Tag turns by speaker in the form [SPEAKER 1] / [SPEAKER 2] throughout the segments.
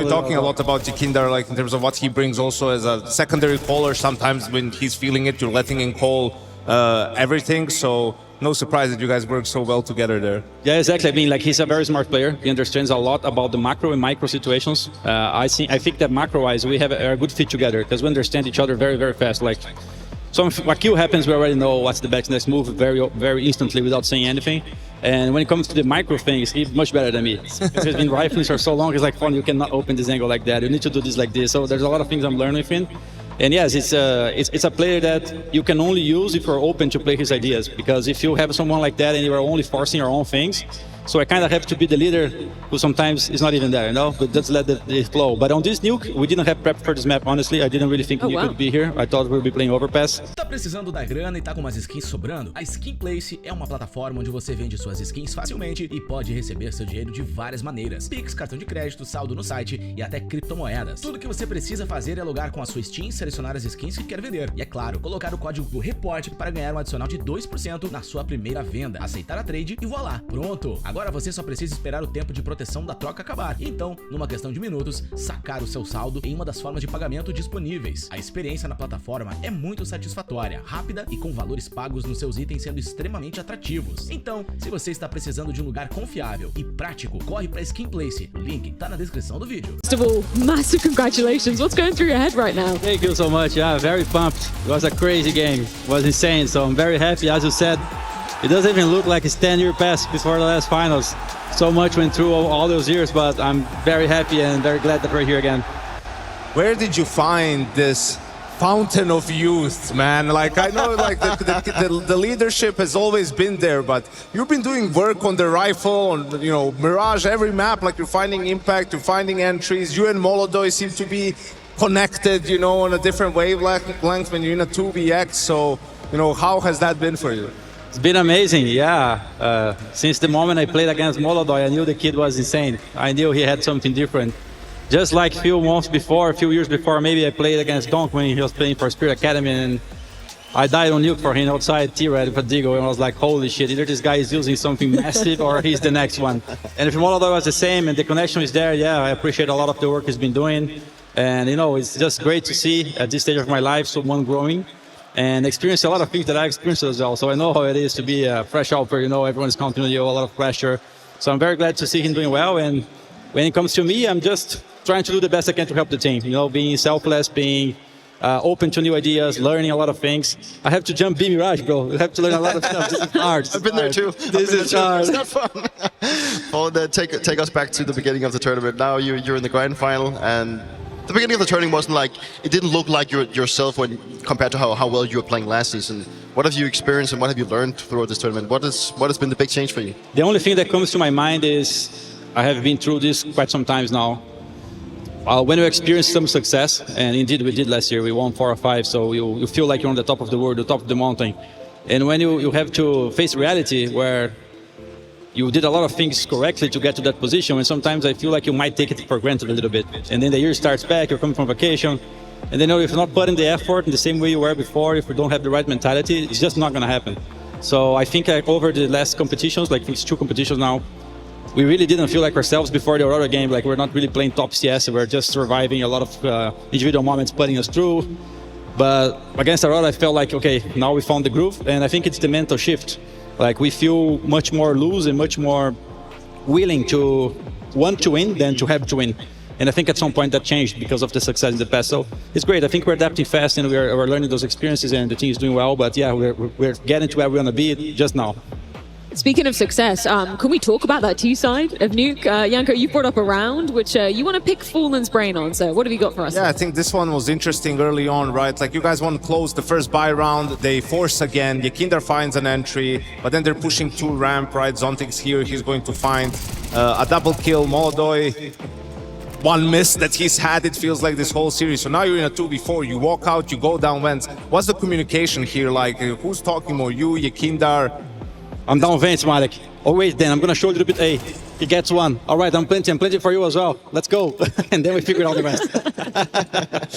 [SPEAKER 1] been talking a lot about YEKINDAR, like in terms of what he brings also as a secondary caller. Sometimes when he's feeling it, you're letting him call everything. So no surprise that you guys work so well together there.
[SPEAKER 2] Yeah, exactly. I mean, like, he's a very smart player. He understands a lot about the macro and micro situations. I think that macro-wise, we have a good fit together because we understand each other very, very fast. Like, so if a kill happens, we already know what's the next move very, very instantly without saying anything. And when it comes to the micro things, he's much better than me. Because he's been rifling for so long, he's like, "Fun, you cannot open this angle like that. You need to do this like this." So there's a lot of things I'm learning with him. And yes, it's a player that you can only use if you're open to play his ideas. Because if you have someone like that and you are only forcing your own things, so I kind of have to be the leader who sometimes is not even there, you know, but just let it flow. But on this nuke, we didn't have prep for this map, honestly. I didn't really think he could be here. I thought we would be playing overpass.
[SPEAKER 3] Tá precisando da grana e tá com umas skins sobrando? A Skin Place é uma plataforma onde você vende suas skins facilmente e pode receber seu dinheiro de várias maneiras. Pix, cartão de crédito, saldo no site e até criptomoedas. Tudo que você precisa fazer é logar com a sua Steam, selecionar as skins que quer vender. E é claro, colocar o código do report para ganhar um adicional de 2% na sua primeira venda. Aceitar a trade e voilá, pronto! Agora você só precisa esperar o tempo de proteção da troca acabar. E então, numa questão de minutos, sacar o seu saldo em uma das formas de pagamento disponíveis. A experiência na plataforma é muito satisfatória, rápida e com valores pagos nos seus itens sendo extremamente atrativos. Então, se você está precisando de um lugar confiável e prático, corre para Skin Place. O link tá na descrição do vídeo.
[SPEAKER 4] First of all, massive congratulations. What's going through your head right now?
[SPEAKER 2] Thank you so much. Yeah, very pumped. It was a crazy game. It was insane. So I'm very happy. As you said, it doesn't even look like it's 10 years past before the last finals. So much went through all those years, but I'm very happy and very glad that we're here again.
[SPEAKER 1] Where did you find this fountain of youth, man? Like, I know, like, the leadership has always been there, but you've been doing work on the rifle, on, you know, Mirage, every map, like, you're finding impact, you're finding entries. You and MOLODOY seem to be connected, you know, on a different wavelength when you're in a 2vx. So, you know, how has that been for you?
[SPEAKER 2] It's been amazing, yeah. Since the moment I played against MOLODOY, I knew the kid was insane. I knew he had something different. Just like a few years before, maybe I played against Donk when he was playing for Spirit Academy, and I died on nuke for him outside T-Red with Digo, and I was like, holy shit, either this guy is using something massive or he's the next one. And if MOLODOY was the same and the connection is there, yeah, I appreciate a lot of the work he's been doing. And, you know, it's just great to see at this stage of my life someone growing and experience a lot of things that I experienced as well. So I know how it is to be a fresh outfit, you know, everyone's counting on you, a lot of pressure. So I'm very glad to see him doing well. And when it comes to me, I'm just trying to do the best I can to help the team, you know, being selfless, being open to new ideas, learning a lot of things. I have to jump B Mirage, bro. I have to learn a lot of stuff. This is hard.
[SPEAKER 5] I've been there too.
[SPEAKER 2] This is hard.
[SPEAKER 5] It's not fun. Well, then take us back to the beginning of the tournament. Now you're in the grand final, and the beginning of the tournament wasn't like, it didn't look like yourself when compared to how well you were playing last season. What have you experienced and what have you learned throughout this tournament? What has been the big change for you?
[SPEAKER 2] The only thing that comes to my mind is I have been through this quite some times now. When you experience some success, and indeed we did last year, we won 4 or 5, so you feel like you're on the top of the world, the top of the mountain. And when you have to face reality where you did a lot of things correctly to get to that position, and sometimes I feel like you might take it for granted a little bit. And then the year starts back, you're coming from vacation, and then if you're not putting the effort in the same way you were before, if you don't have the right mentality, it's just not going to happen. So I think over the last competitions, like it's 2 competitions now, we really didn't feel like ourselves before the Aurora game. Like we're not really playing top CS, we're just surviving a lot of individual moments putting us through. But against Aurora, I felt like, okay, now we found the groove, and I think it's the mental shift. Like we feel much more loose and much more willing to want to win than to have to win. And I think at some point that changed because of the success in the past. So it's great. I think we're adapting fast and we're learning those experiences, and the team is doing well. But yeah, we're getting to where we want to be just now.
[SPEAKER 4] Speaking of success, can we talk about that T side of Nuke? Janko, you brought up a round which you want to pick Fallen's brain on, so what have you got for us?
[SPEAKER 1] Yeah, I think this one was interesting early on, right? Like you guys want to close the first buy round, they force again, YEKINDAR finds an entry, but then they're pushing 2 ramp, right? Zontic's here, he's going to find a double kill. MOLODOY, 1 miss that he's had, it feels like this whole series. So now you're in a 2v4, you walk out, you go down vents. What's the communication here like? Who's talking more, you, YEKINDAR?
[SPEAKER 2] I'm down vents, Malik. Oh wait, then I'm gonna show a little bit A. he gets one. All right, I'm plenty for you as well. Let's go. And then we figured out the rest.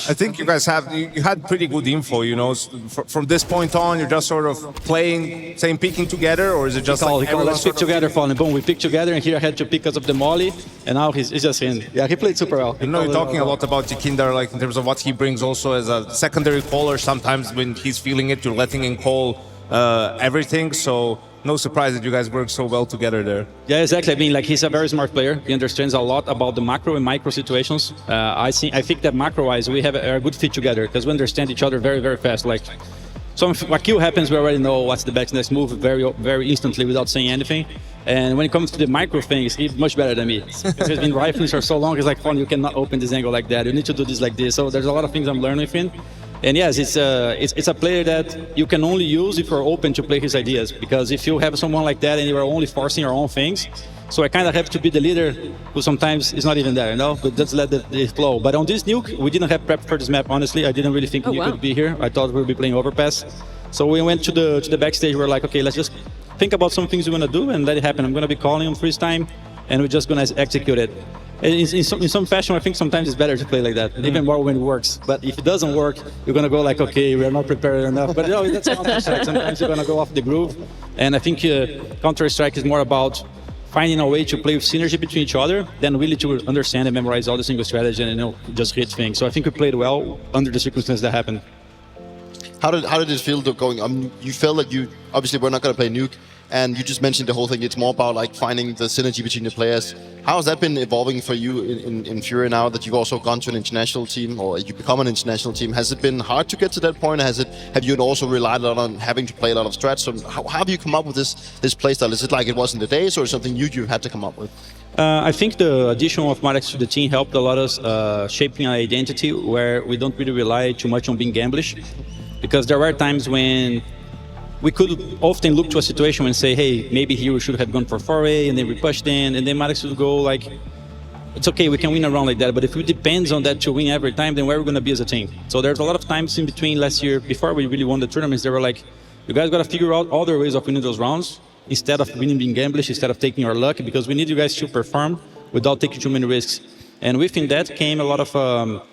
[SPEAKER 1] I think you guys you had pretty good info, you know. From this point on, you're just sort of playing, same picking together, or is it just like
[SPEAKER 2] let's pick together, Fallen. Boom, we picked together, and here I had to pick because of the molly, and now he's just in. Yeah, he played super well.
[SPEAKER 1] You know, you're talking a lot about YEKINDAR, like in terms of what he brings also as a secondary caller. Sometimes when he's feeling it, you're letting him call everything. So no surprise that you guys work so well together there.
[SPEAKER 2] Yeah, exactly. I mean, like, he's a very smart player. He understands a lot about the macro and micro situations. I think that macro-wise, we have a good fit together because we understand each other very, very fast. Like, so if a kill happens, we already know what's the next move very, very instantly without saying anything. And when it comes to the micro things, he's much better than me. Because he's been rifling for so long, he's like, "Fun, you cannot open this angle like that. You need to do this like this." So there's a lot of things I'm learning with him. And yes, it's a player that you can only use if you're open to play his ideas. Because if you have someone like that and you are only forcing your own things, so I kind of have to be the leader who sometimes is not even there, you know, but just let it flow. But on this nuke, we didn't have prep for this map, honestly. I didn't really think he could be here. I thought we would be playing overpass. So we went to the backstage. We're like, okay, let's just think about some things we want to do and let it happen. I'm going to be calling him freeze time, and we're just going to execute it. In some fashion, I think sometimes it's better to play like that, even more when it works. But if it doesn't work, you're going to go like, okay, we're not prepared enough. But you know, that's Counter-Strike. Sometimes you're going to go off the groove. And I think Counter-Strike is more about finding a way to play with synergy between each other than really to understand and memorize all the single strategy and, you know, just hit things. So I think we played well under the circumstances that happened.
[SPEAKER 5] How did it feel going? You felt that you obviously we're not going to play nuke, and you just mentioned the whole thing. It's more about like finding the synergy between the players. How has that been evolving for you in Fury now that you've also gone to an international team, or you become an international team? Has it been hard to get to that point? Have you also relied a lot on having to play a lot of strats? So how have you come up with this play style? Is it like it was in the days, or something you had to come up with?
[SPEAKER 2] I think the addition of Marek to the team helped a lot us shaping an identity where we don't really rely too much on being gamblish. Because there were times when we could often look to a situation and say, hey, maybe here we should have gone for 4A, and then we pushed in, and then Marek would go like, it's okay, we can win a round like that, but if it depends on that to win every time, then where are we going to be as a team? So there's a lot of times in between last year, before we really won the tournaments, they were like, you guys got to figure out other ways of winning those rounds, instead of winning being gamblish, instead of taking your luck, because we need you guys to perform without taking too many risks. And within that came a lot of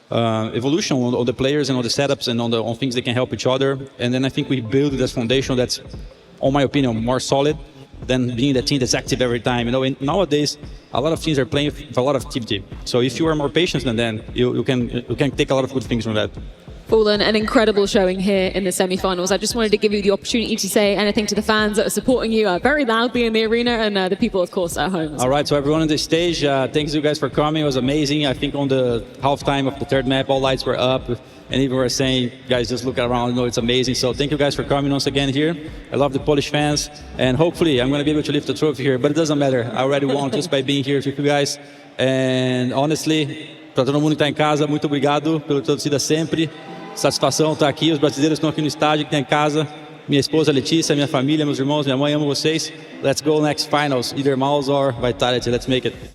[SPEAKER 2] evolution on the players and on the setups and on things that can help each other. And then I think we built this foundation that's, in my opinion, more solid than being the team that's active every time. You know, nowadays a lot of teams are playing with a lot of activity. So if you are more patient than them, you can take a lot of good things from that.
[SPEAKER 4] Fallen, an incredible showing here in the semi-finals. I just wanted to give you the opportunity to say anything to the fans that are supporting you very loudly in the arena, and the people, of course, at home.
[SPEAKER 2] All right, so everyone on the stage, thanks you guys for coming. It was amazing. I think on the halftime of the third map, all lights were up, and even were saying, guys, just look around, you know, it's amazing. So thank you guys for coming once again here. I love the Polish fans, and hopefully I'm going to be able to lift the trophy here, but it doesn't matter. I already won just by being here with you guys. And honestly, para todo mundo que está em casa, muito obrigado pela torcida sempre. Satisfação estar aqui, os brasileiros estão aqui no estádio, que tem em casa. Minha esposa Letícia, minha família, meus irmãos, minha mãe, amo vocês. Let's go next finals, either Mouse or Vitality, let's make it.